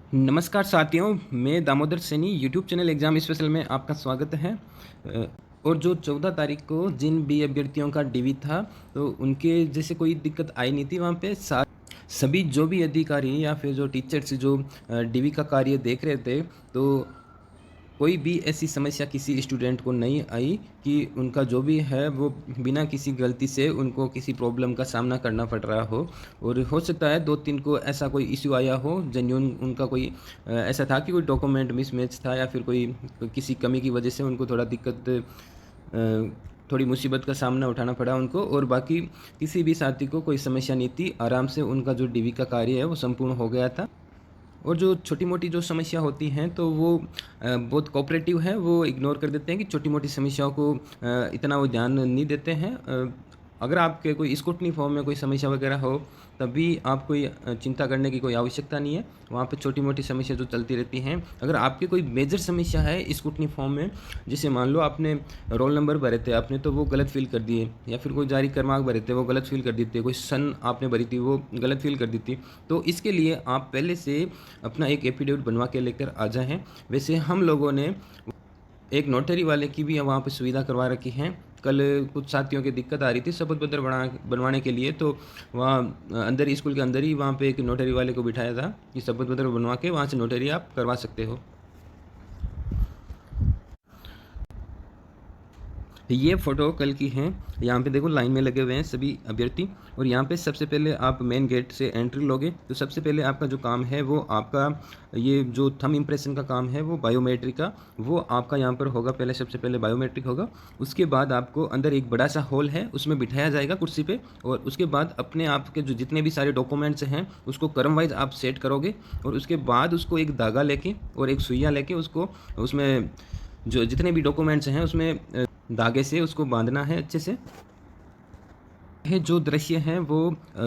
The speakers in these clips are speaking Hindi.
नमस्कार साथियों, मैं Damodar Saini YouTube channel exam special में आपका स्वागत है। और जो 14 तारीख को जिन भी अभ्यर्थियों का डीवी था, तो उनके जैसे कोई दिक्कत आई नहीं थी वहाँ पे। सभी जो भी अधिकारी या फिर जो टीचर्स जो डीवी का कार्य देख रहे थे, तो कोई भी ऐसी समस्या किसी स्टूडेंट को नहीं आई कि उनका जो भी है वो बिना किसी गलती से उनको किसी प्रॉब्लम का सामना करना पड़ रहा हो। और हो सकता है 2-3 को ऐसा कोई इश्यू आया हो, जेन्युइन उनका कोई ऐसा था कि कोई डॉक्यूमेंट मिसमैच था या फिर कोई किसी कमी की वजह से उनको थोड़ा दिक्कत थोड़ी मुसीबत का सामना उठाना पड़ा उनको। और बाकी किसी भी साथी को कोई समस्या नहीं थी, आराम से उनका जो डीवी का कार्य है वो संपूर्ण हो गया था। और जो छोटी-मोटी जो समस्या होती हैं, तो वो बहुत कोऑपरेटिव हैं, वो इग्नोर कर देते हैं कि छोटी-मोटी समस्याओं को इतना वो ध्यान नहीं देते हैं। अगर आपके कोई स्क्रूटनी फॉर्म में कोई समस्या वगैरह हो, तभी आप कोई चिंता करने की कोई आवश्यकता नहीं है। वहाँ पे छोटी-मोटी समस्या जो चलती रहती हैं। अगर आपकी कोई मेजर समस्या है स्क्रूटनी फॉर्म में, जैसे मान लो आपने रोल नंबर भरे थे आपने, तो वो गलत फ़िल कर दिए, या फिर कोई जारी क्रमांक भरे थे, वो गलत फ़िल कर देते, कोई सन आपने भरी थी, वो गलत फ़िल कर दी थी। तो इसके लिए आप पहले से अपना एक एफ़िडेविट बनवा के लेकर आ जाएँ। वैसे हम लोगों ने एक नोटरी वाले की भी वहाँ पे सुविधा करवा रखी है। कल कुछ साथियों की दिक्कत आ रही थी शपथ पत्र बनवाने के लिए, तो वहाँ अंदर ही स्कूल के अंदर ही वहाँ पे एक नोटरी वाले को बिठाया था कि शपथ पत्र बनवा के वहाँ से नोटरी आप करवा सकते हो। ये फ़ोटो कल की है। यहाँ पे देखो लाइन में लगे हुए हैं सभी अभ्यर्थी, और यहाँ पे सबसे पहले आप मेन गेट से एंट्री लोगे, तो सबसे पहले आपका जो काम है वो आपका ये जो थंब इम्प्रेशन का काम है वो बायोमेट्रिक का, वो आपका यहाँ पर होगा। पहले सबसे पहले बायोमेट्रिक होगा, उसके बाद आपको अंदर एक बड़ा सा हॉल है, उसमें बिठाया जाएगा कुर्सी पे, और उसके बाद अपने आप के जो जितने भी सारे डॉक्यूमेंट्स हैं उसको क्रम वाइज आप सेट करोगे। और उसके बाद उसको एक धागा लेके और एक सुइयाँ लेके उसको उसमें जो जितने भी डॉक्यूमेंट्स हैं उसमें धागे से उसको बांधना है अच्छे से। यह जो दृश्य है वो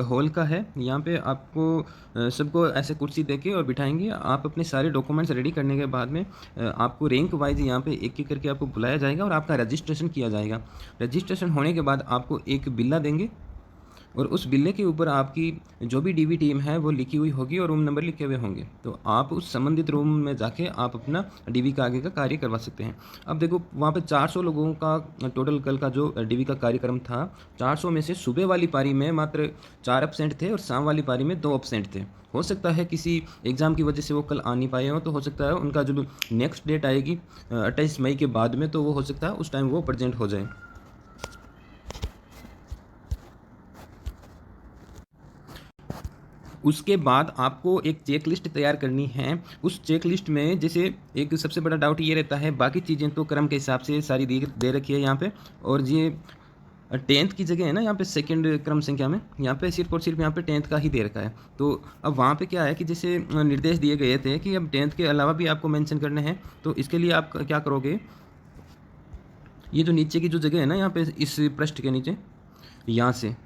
हॉल का है। यहाँ पे आपको सबको ऐसे कुर्सी देके और बिठाएँगे। आप अपने सारे डॉक्यूमेंट्स रेडी करने के बाद में आपको रैंक वाइज़ यहाँ पे एक-एक करके आपको बुलाया जाएगा और आपका रजिस्ट्रेशन किया जाएगा। रजिस्ट्रेशन होने के बाद आपको एक बिल्ला देंगे, और उस बिल्ले के ऊपर आपकी जो भी डीवी टीम है वो लिखी हुई होगी और रूम नंबर लिखे हुए होंगे। तो आप उस संबंधित रूम में जाके आप अपना डीवी का आगे का कार्य करवा सकते हैं। अब देखो वहाँ पे 400 लोगों का टोटल कल का जो डीवी का कार्यक्रम था, 400 में से सुबह वाली पारी में मात्र 4 एब्सेंट थे और शाम वाली पारी में 2 एब्सेंट थे। हो सकता है किसी एग्ज़ाम की वजह से वो कल आ नहीं पाए हों, तो हो सकता है उनका जो नेक्स्ट डेट आएगी 28 मई के बाद में, तो वो हो सकता है उस टाइम वो प्रेज़ेंट हो जाएँ। उसके बाद आपको एक चेक लिस्ट तैयार करनी है। उस चेक लिस्ट में जैसे एक सबसे बड़ा डाउट ये रहता है, बाकी चीज़ें तो क्रम के हिसाब से सारी दी दे रखी है यहाँ पे, और ये 10th की जगह है ना यहाँ पे सेकंड क्रम संख्या में, यहाँ पे सिर्फ़ और सिर्फ़ यहाँ पे 10th का ही दे रखा है। तो अब वहाँ पे क्या है कि जैसे निर्देश दिए गए थे कि अब 10th के अलावा भी आपको मेंशन करने हैं। तो इसके लिए आप क्या करोगे, ये जो नीचे की जो जगह है ना यहाँ पे इस पृष्ठ के नीचे, यहाँ से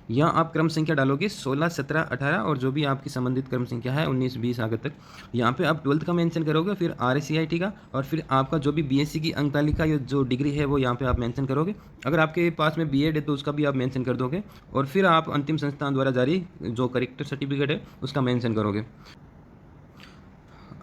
यहाँ आप क्रम संख्या डालोगे 16, 17, 18, और जो भी आपकी संबंधित क्रम संख्या है 19, 20 आगे तक। यहाँ पे आप 12th का मेंशन करोगे, फिर RSCIT का, और फिर आपका जो भी BSc की अंक तालिका या जो डिग्री है वो यहाँ पे आप मेंशन करोगे। अगर आपके पास में B.Ed है तो उसका भी आप मेंशन कर दोगे, और फिर आप अंतिम संस्थान द्वारा जारी जो करेक्टर सर्टिफिकेट है उसका मेंशन करोगे।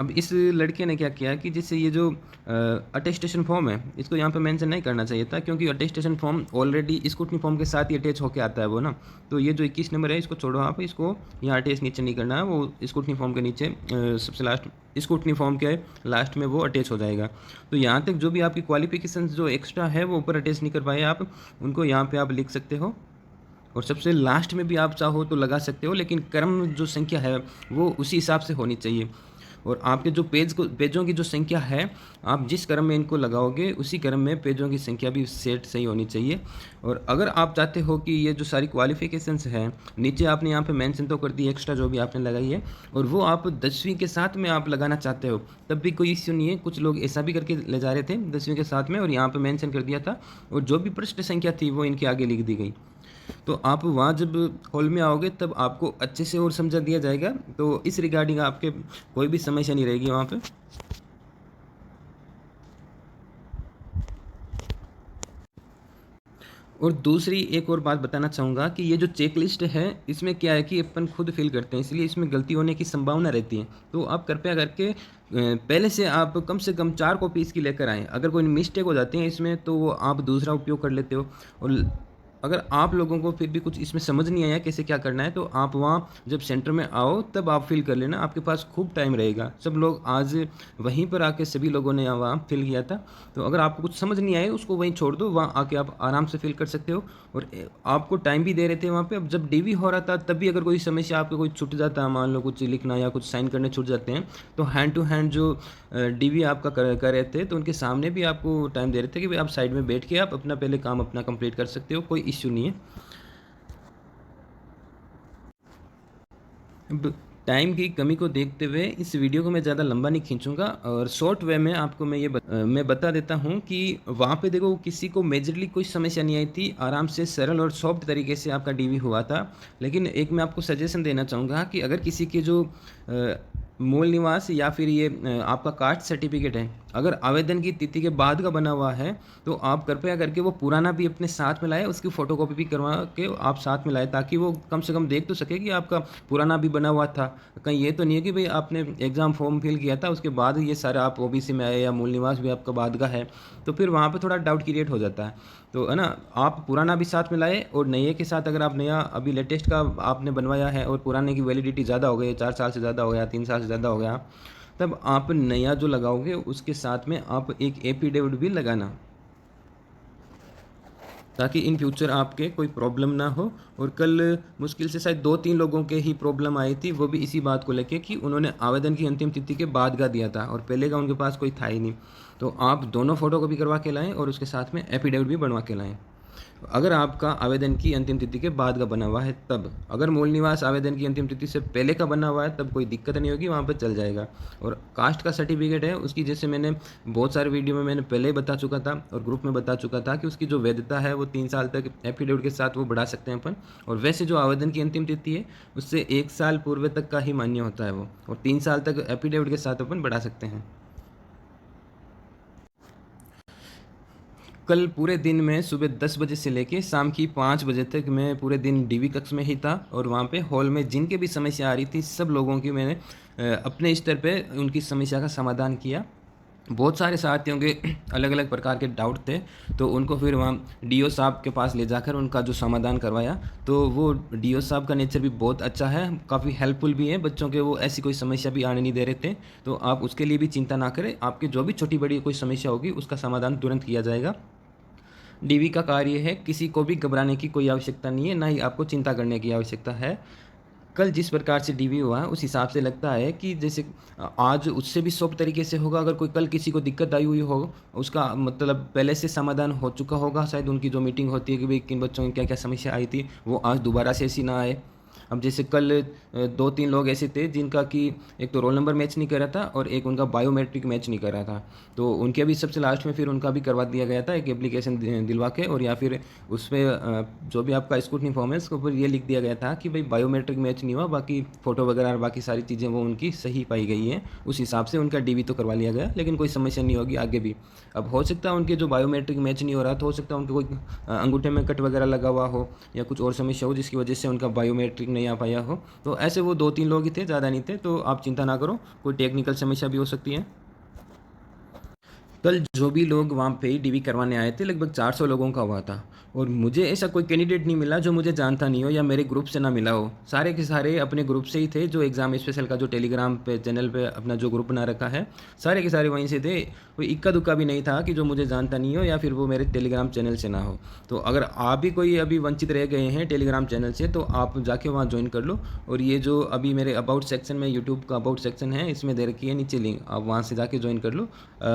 अब इस लड़के ने क्या किया कि जैसे ये जो अटेस्टेशन फॉर्म है इसको यहाँ पे मेंशन नहीं करना चाहिए था, क्योंकि attestation form already scrutiny form के साथ ही अटैच होकर आता है वो ना। तो ये जो 21 नंबर है इसको छोड़ो, आप इसको यहाँ अटैच नीचे नहीं करना है, वो स्क्रूटनी फॉर्म के नीचे सबसे लास्ट स्क्रूटनी फॉर्म के लास्ट में वो अटैच हो जाएगा। तो यहाँ तक जो भी आपकी क्वालिफिकेशन जो एक्स्ट्रा है वो ऊपर अटैच नहीं कर पाए आप, उनको यहाँ पर आप लिख सकते हो, और सबसे लास्ट में भी आप चाहो तो लगा सकते हो, लेकिन क्रम जो संख्या है वो उसी हिसाब से होनी चाहिए। और आपके जो पेजों की जो संख्या है, आप जिस क्रम में इनको लगाओगे उसी क्रम में पेजों की संख्या भी सेट सही होनी चाहिए। और अगर आप चाहते हो कि ये जो सारी क्वालिफ़िकेशंस हैं, नीचे आपने यहाँ पे मेंशन तो कर दी एक्स्ट्रा जो भी आपने लगाई है, और वो आप 10वीं के साथ में आप लगाना चाहते हो, तब भी कोई इश्यू नहीं है। कुछ लोग ऐसा भी करके ले जा रहे थे 10वीं के साथ में, और यहाँ पे मेंशन कर दिया था, और जो भी पृष्ठ संख्या थी वो इनके आगे लिख दी गई। तो आप वहाँ जब हॉल में आओगे तब आपको अच्छे से और समझा दिया जाएगा, तो इस रिगार्डिंग आपके कोई भी समस्या नहीं रहेगी वहाँ पे। और दूसरी एक और बात बताना चाहूँगा कि ये जो चेकलिस्ट है, इसमें क्या है कि अपन खुद फिल करते हैं, इसलिए इसमें गलती होने की संभावना रहती है। तो आप कृपया करके पहले से आप कम से कम 4 कॉपी इसकी लेकर आएँ। अगर कोई मिस्टेक हो जाती है इसमें, तो वो आप दूसरा उपयोग कर लेते हो। और अगर आप लोगों को फिर भी कुछ इसमें समझ नहीं आया कैसे क्या करना है, तो आप वहाँ जब सेंटर में आओ तब आप फिल कर लेना, आपके पास खूब टाइम रहेगा। सब लोग आज वहीं पर आके सभी लोगों ने वहाँ फिल किया था। तो अगर आपको कुछ समझ नहीं आए उसको वहीं छोड़ दो, वहाँ आके आप आराम से फिल कर सकते हो। और आपको टाइम भी दे रहे थे वहाँ पे। अब जब डीवी हो रहा था तब भी अगर कोई समस्या आपको कोई छूट जाता है, मान लो कुछ लिखना या कुछ साइन करने छूट जाते हैं, तो हैंड टू हैंड जो डीवी आपका कर रहे थे, तो उनके सामने भी आपको टाइम दे रहे थे कि भाई आप साइड में बैठ के आप अपना पहले काम अपना कंप्लीट कर सकते हो, कोई इश्यू नहीं है। अब टाइम की कमी को देखते हुए इस वीडियो को मैं ज़्यादा लंबा नहीं खींचूँगा और शॉर्ट वे में आपको मैं बता देता हूँ कि वहाँ पे देखो किसी को मेजरली कोई समस्या नहीं आई थी, आराम से सरल और सॉफ्ट तरीके से आपका डीवी हुआ था। लेकिन एक मैं आपको सजेशन देना चाहूँगा कि अगर किसी के जो मूल निवास या फिर ये आपका कास्ट सर्टिफिकेट है, अगर आवेदन की तिथि के बाद का बना हुआ है, तो आप कृपया करके वो पुराना भी अपने साथ में लाएँ, उसकी फ़ोटोकॉपी भी करवा के आप साथ में लाएँ, ताकि वो कम से कम देख तो सके कि आपका पुराना भी बना हुआ था। कहीं ये तो नहीं है कि भई आपने एग्ज़ाम फॉर्म फिल किया था, उसके बाद ये सारा आप ओबीसी में आए या मूल निवास भी आपका बाद का है, तो फिर वहाँ पे थोड़ा डाउट क्रिएट हो जाता है। तो है ना, आप पुराना भी साथ में लाएँ और नए के साथ अगर आप नया अभी लेटेस्ट का आपने बनवाया है और पुराने की वैलिडिटी ज़्यादा हो गई, 4 साल से ज़्यादा हो गया, 3 साल से ज़्यादा हो गया, तब आप नया जो लगाओगे उसके साथ में आप एक एफ़िडेविट भी लगाना, ताकि इन फ्यूचर आपके कोई प्रॉब्लम ना हो। और कल मुश्किल से शायद 2-3 लोगों के ही प्रॉब्लम आई थी, वो भी इसी बात को लेके कि उन्होंने आवेदन की अंतिम तिथि के बाद का दिया था और पहले का उनके पास कोई था ही नहीं। तो आप दोनों फ़ोटोकॉपी करवा के लाएँ और उसके साथ में एफ़िडेविट भी बनवा के लाएँ। अगर आपका आवेदन की अंतिम तिथि के बाद का बना हुआ है तब। अगर मूल निवास आवेदन की अंतिम तिथि से पहले का बना हुआ है तब कोई दिक्कत नहीं होगी, वहाँ पे चल जाएगा। और कास्ट का सर्टिफिकेट है उसकी, जैसे मैंने बहुत सारे वीडियो में मैंने पहले ही बता चुका था और ग्रुप में बता चुका था कि उसकी जो वैधता है वो 3 साल तक एफ़िडेविट के साथ वो बढ़ा सकते हैं अपन। और वैसे जो आवेदन की अंतिम तिथि है उससे 1 साल पूर्व तक का ही मान्य होता है वो, और 3 साल तक एफ़िडेविट के साथ अपन बढ़ा सकते हैं। कल पूरे दिन में सुबह 10 बजे से लेके शाम की 5 बजे तक मैं पूरे दिन डीवी कक्ष में ही था और वहाँ पे हॉल में जिनके भी समस्या आ रही थी सब लोगों की मैंने अपने स्तर पे उनकी समस्या का समाधान किया। बहुत सारे साथियों के अलग अलग प्रकार के डाउट थे, तो उनको फिर वहाँ डीओ साहब के पास ले जाकर उनका जो समाधान करवाया। तो वो डीओ साहब का नेचर भी बहुत अच्छा है, काफ़ी हेल्पफुल भी है बच्चों के, वो ऐसी कोई समस्या भी आने नहीं दे रहे थे। तो आप उसके लिए भी चिंता ना करें, आपकी जो भी छोटी बड़ी कोई समस्या होगी उसका समाधान तुरंत किया जाएगा। डीवी का कार्य है, किसी को भी घबराने की कोई आवश्यकता नहीं है, ना ही आपको चिंता करने की आवश्यकता है। कल जिस प्रकार से डीवी हुआ है उस हिसाब से लगता है कि जैसे आज उससे भी सॉफ्ट तरीके से होगा। अगर कोई कल किसी को दिक्कत आई हुई हो, उसका मतलब पहले से समाधान हो चुका होगा, शायद उनकी जो मीटिंग होती है कि भाई किन बच्चों की क्या क्या समस्या आई थी, वो आज दोबारा से ऐसी ना आए। अब जैसे कल 2-3 लोग ऐसे थे जिनका कि एक तो रोल नंबर मैच नहीं कर रहा था और एक उनका बायोमेट्रिक मैच नहीं कर रहा था, तो उनके भी सबसे लास्ट में फिर उनका भी करवा दिया गया था एक एप्लीकेशन दिलवा के, और या फिर उसमें जो भी आपका स्क्रूटनी फॉर्म है उसके ऊपर ये लिख दिया गया था कि भाई बायोमेट्रिक मैच नहीं हुआ, बाकी फ़ोटो वगैरह और बाकी सारी चीज़ें वो उनकी सही पाई गई हैं। उस हिसाब से उनका डीवी तो करवा लिया गया, लेकिन कोई समस्या नहीं होगी आगे भी। अब हो सकता है उनके जो बायोमेट्रिक मैच नहीं हो रहा, तो हो सकता है उनके कोई अंगूठे में कट वगैरह लगा हुआ हो या कुछ और समस्या हो जिसकी वजह से उनका बायोमेट्रिक नहीं आ पाया हो। तो ऐसे वो 2-3 लोग ही थे, ज़्यादा नहीं थे, तो आप चिंता ना करो, कोई टेक्निकल समस्या भी हो सकती है। कल जो भी लोग वहाँ पे डीवी करवाने आए थे लगभग 400 लोगों का हुआ था, और मुझे ऐसा कोई कैंडिडेट नहीं मिला जो मुझे जानता नहीं हो या मेरे ग्रुप से ना मिला हो। सारे के सारे अपने ग्रुप से ही थे, जो एग्ज़ाम स्पेशल का जो टेलीग्राम पे चैनल पे अपना जो ग्रुप बना रखा है, सारे के सारे वहीं से थे। कोई इक्का दुक्का भी नहीं था कि जो मुझे जानता नहीं हो या फिर वो मेरे टेलीग्राम चैनल से ना हो। तो अगर आप भी कोई अभी वंचित रह गए हैं टेलीग्राम चैनल से, तो आप जाके वहाँ ज्वाइन कर लो। और ये जो अभी मेरे अबाउट सेक्शन में, यूट्यूब का अबाउट सेक्शन है, इसमें दे रखी है नीचे लिंक, आप वहाँ से जाके ज्वाइन कर लो।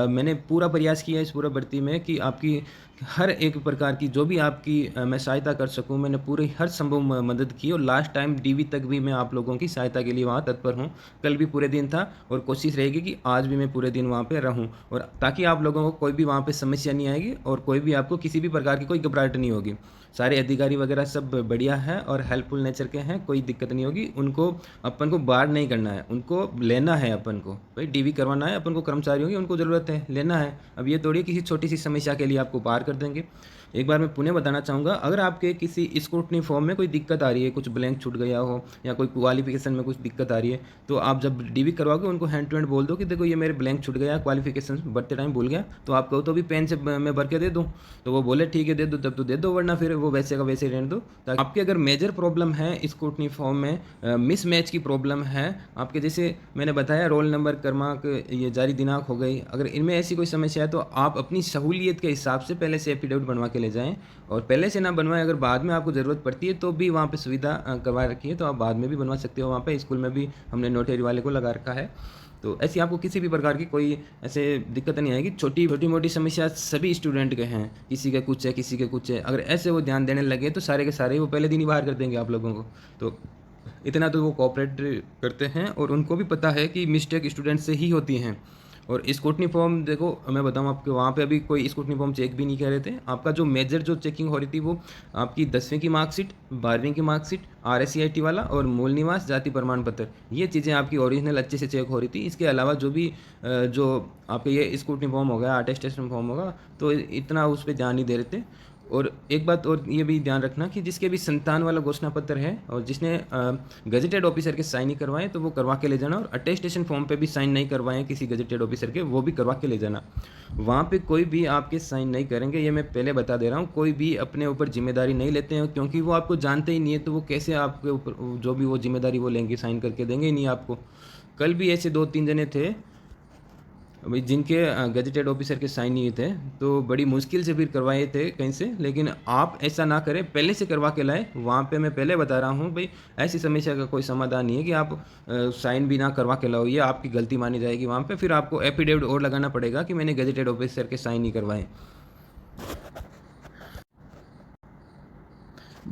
मैंने पूरा प्रयास किया इस पूरा भर्ती में कि आपकी हर एक प्रकार की जो भी आपकी मैं सहायता कर सकूं, मैंने पूरी हर संभव मदद की, और लास्ट टाइम डीवी तक भी मैं आप लोगों की सहायता के लिए वहाँ तत्पर हूँ। कल भी पूरे दिन था और कोशिश रहेगी कि आज भी मैं पूरे दिन वहाँ पे रहूँ, और ताकि आप लोगों को कोई भी वहाँ पे समस्या नहीं आएगी और कोई भी आपको किसी भी प्रकार की कोई घबराहट नहीं होगी। सारे अधिकारी वगैरह सब बढ़िया है और हेल्पफुल नेचर के हैं, कोई दिक्कत नहीं होगी। उनको अपन को बाहर नहीं करना है, उनको लेना है। अपन को भाई डीवी करवाना है, अपन को कर्मचारियों की उनको ज़रूरत है, लेना है। अब ये थोड़ी किसी छोटी सी समस्या के लिए आपको बाहर कर देंगे। एक बार मैं पुनः बताना चाहूँगा, अगर आपके किसी स्क्रूटनी फॉर्म में कोई दिक्कत आ रही है, कुछ ब्लैंक छूट गया हो या कोई क्वालिफिकेशन में कुछ दिक्कत आ रही है, तो आप जब डीवी करवाओगे उनको हैंड टू हैंड बोल दो कि देखो ये मेरे ब्लैंक छूट गया, क्वालिफिकेशन भरते टाइम भूल गया, तो आप कहो तो भी पेन से मैं भर के दे दूँ, तो वो बोले ठीक है दे दो, तब तो दे दो, वरना फिर वो वैसे का वैसे रहने दो। ताकि आपकी अगर मेजर प्रॉब्लम है स्क्रूटनी फॉर्म में मिस मैच की प्रॉब्लम है, आपके जैसे मैंने बताया रोल नंबर, क्रमांक, ये जारी दिनांक हो गई, अगर इनमें ऐसी कोई समस्या है तो आप अपनी सहूलियत के हिसाब से पहले से एफिडेविट बनवा के ले जाएं, और पहले से ना बनवाएं, अगर बाद में आपको ज़रूरत पड़ती है तो भी वहाँ पे सुविधा करवा रखी है, तो आप बाद में भी बनवा सकते हो। वहाँ पे स्कूल में भी हमने नोटरी वाले को लगा रखा है, तो ऐसी आपको किसी भी प्रकार की कोई ऐसे दिक्कत नहीं आएगी। छोटी मोटी समस्या सभी स्टूडेंट के हैं, किसी के कुछ है किसी के कुछ है, अगर ऐसे वो ध्यान देने लगे तो सारे के सारे वो पहले दिन ही बाहर कर देंगे आप लोगों को। तो इतना तो वो कोऑपरेट करते हैं, और उनको भी पता है कि मिस्टेक स्टूडेंट से ही होती हैं। और स्क्रूटनी फॉर्म देखो मैं बताऊं आपको, वहाँ पे अभी कोई स्क्रूटनी फॉर्म चेक भी नहीं कर रहे थे। आपका जो मेजर जो चेकिंग हो रही थी वो आपकी 10वीं की मार्कशीट, 12वीं की मार्कशीट, RSCIT वाला और मूल निवास जाति प्रमाण पत्र, ये चीज़ें आपकी ओरिजिनल अच्छे से चेक हो रही थी। इसके अलावा जो भी जो आपके ये स्क्रूटनी फॉर्म होगा, अटेस्टेशन फॉर्म होगा, तो इतना उस पर ध्यान नहीं दे रहे थे। और एक बात और ये भी ध्यान रखना कि जिसके भी संतान वाला घोषणा पत्र है और जिसने गजेटेड ऑफिसर के साइन नहीं करवाए तो वो करवा के ले जाना, और अटेस्टेशन फॉर्म पे भी साइन नहीं करवाए किसी गजेटेड ऑफिसर के, वो भी करवा के ले जाना। वहाँ पे कोई भी आपके साइन नहीं करेंगे, ये मैं पहले बता दे रहा हूँ। कोई भी अपने ऊपर जिम्मेदारी नहीं लेते हैं, क्योंकि वो आपको जानते ही नहीं है, तो वो कैसे आपके ऊपर जो भी वो जिम्मेदारी वो लेंगे, साइन करके देंगे ही नहीं आपको। कल भी ऐसे 2-3 जने थे भाई जिनके गजेटेड ऑफिसर के साइन नहीं थे, तो बड़ी मुश्किल से फिर करवाए थे कहीं से। लेकिन आप ऐसा ना करें, पहले से करवा के लाएं। वहाँ पे मैं पहले बता रहा हूँ भाई, ऐसी समस्या का कोई समाधान नहीं है कि आप साइन भी ना करवा के लाओ, ये आपकी गलती मानी जाएगी। वहाँ पे फिर आपको एफिडेविट और लगाना पड़ेगा कि मैंने गजेटेड ऑफिसर के साइन नहीं करवाए।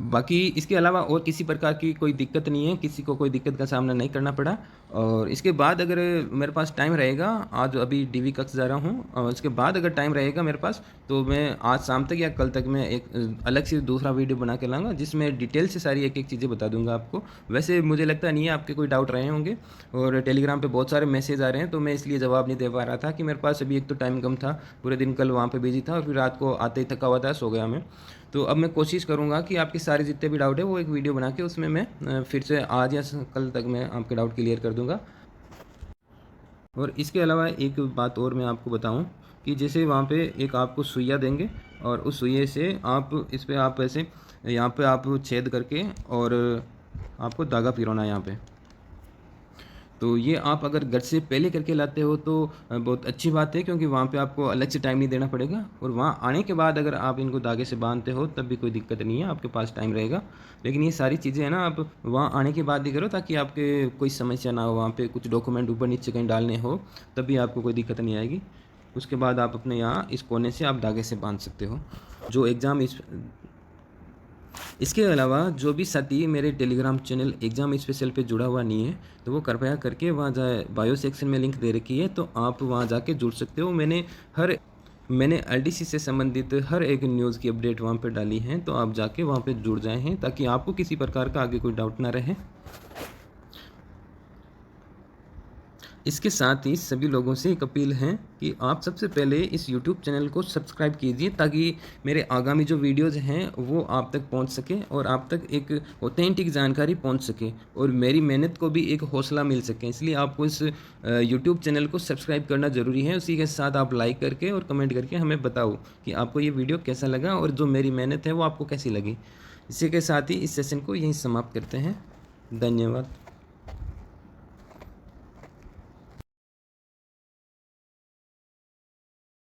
बाकी इसके अलावा और किसी प्रकार की कोई दिक्कत नहीं है, किसी को कोई दिक्कत का सामना नहीं करना पड़ा। और इसके बाद अगर मेरे पास टाइम रहेगा, आज अभी डीवी कक्ष जा रहा हूँ, और इसके बाद अगर टाइम रहेगा मेरे पास तो मैं आज शाम तक या कल तक मैं एक अलग से दूसरा वीडियो बना के लाऊंगा, जिसमें डिटेल से सारी एक एक चीज़ें बता दूंगा आपको। वैसे मुझे लगता नहीं है आपके कोई डाउट रहे होंगे, और टेलीग्राम पर बहुत सारे मैसेज आ रहे हैं, तो मैं इसलिए जवाब नहीं दे पा रहा था कि मेरे पास अभी एक तो टाइम कम था, पूरे दिन कल वहाँ पर बिजी था, और फिर रात को आते ही थका हुआ था, सो गया मैं। तो अब मैं कोशिश करूँगा कि आपके सारे जितने भी डाउट है वो एक वीडियो बना के उसमें मैं फिर से आज या कल तक मैं आपके डाउट क्लियर कर दूँगा। और इसके अलावा एक बात और मैं आपको बताऊं कि जैसे वहाँ पे एक आपको सुइया देंगे, और उस सुइये से आप इस पर आप ऐसे यहाँ पे आप छेद करके और आपको धागा पिरोना है यहाँ पे। तो ये आप अगर घर से पहले करके लाते हो तो बहुत अच्छी बात है, क्योंकि वहाँ पे आपको अलग से टाइम नहीं देना पड़ेगा। और वहाँ आने के बाद अगर आप इनको धागे से बांधते हो तब भी कोई दिक्कत नहीं है, आपके पास टाइम रहेगा। लेकिन ये सारी चीज़ें हैं ना, आप वहाँ आने के बाद ही करो, ताकि आपके कोई समस्या ना हो। वहाँ पे कुछ डॉक्यूमेंट ऊपर नीचे कहीं डालने हो तब भी आपको कोई दिक्कत नहीं आएगी। उसके बाद आप अपने यहाँ इस कोने से आप धागे से बांध सकते हो। जो एग्ज़ाम इसके अलावा जो भी साथी मेरे टेलीग्राम चैनल एग्ज़ाम स्पेशल पे जुड़ा हुआ नहीं है, तो वो कृपया करके वहाँ जाए, बायो सेक्शन में लिंक दे रखी है, तो आप वहाँ जाके जुड़ सकते हो। मैंने LDC से संबंधित हर एक न्यूज़ की अपडेट वहाँ पे डाली है, तो आप जाके वहाँ पे जुड़ जाए हैं, ताकि आपको किसी प्रकार का आगे कोई डाउट ना रहे। इसके साथ ही सभी लोगों से एक अपील है कि आप सबसे पहले इस YouTube चैनल को सब्सक्राइब कीजिए, ताकि मेरे आगामी जो वीडियोज़ हैं वो आप तक पहुंच सके, और आप तक एक ऑथेंटिक जानकारी पहुंच सके, और मेरी मेहनत को भी एक हौसला मिल सके। इसलिए आपको इस YouTube चैनल को सब्सक्राइब करना ज़रूरी है। उसी के साथ आप लाइक करके और कमेंट करके हमें बताओ कि आपको ये वीडियो कैसा लगा, और जो मेरी मेहनत है वो आपको कैसी लगी। इसी के साथ ही इस सेशन को यहीं समाप्त करते हैं। धन्यवाद।